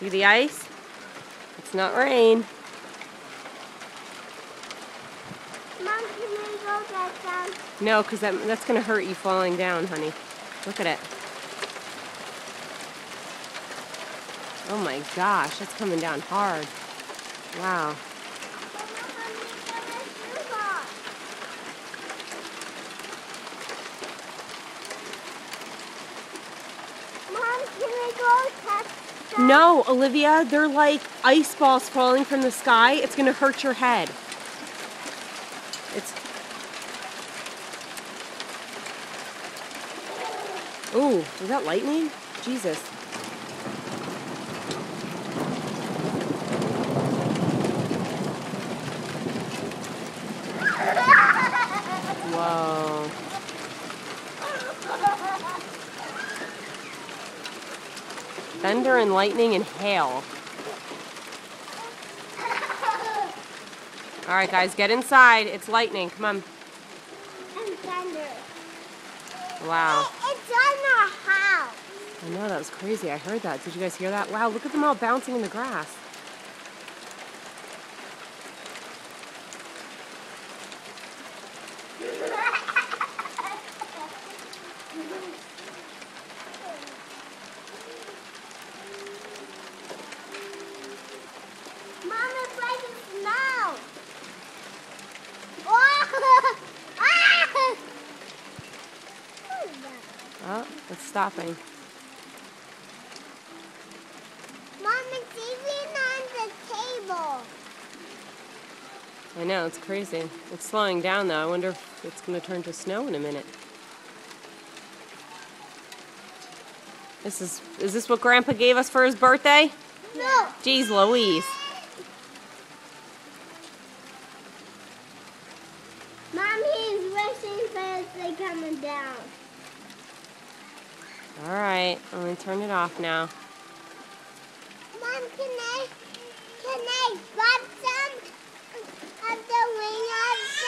See the ice? It's not rain. Mom, can we go back down? No, because that's going to hurt you falling down, honey. Look at it. Oh my gosh, that's coming down hard. Wow. Mom, can we go touch them? No, Olivia, they're like ice balls falling from the sky. It's going to hurt your head. Ooh, was that lightning? Jesus. Whoa. Thunder and lightning and hail. All right, guys, get inside. It's lightning. Come on. And thunder. Wow. It's on our house. I know, that was crazy. I heard that. Did you guys hear that? Wow, look at them all bouncing in the grass. Mom, it's like snow. Oh! Ah! Oh, it's stopping. Mom, it's even on the table. I know, it's crazy. It's slowing down, though. I wonder if it's going to turn to snow in a minute. Is this what Grandpa gave us for his birthday? No. Jeez Louise. Mom, he's wishing for it coming down. All right, I'm going to turn it off now. Mom, can I rub some of the rain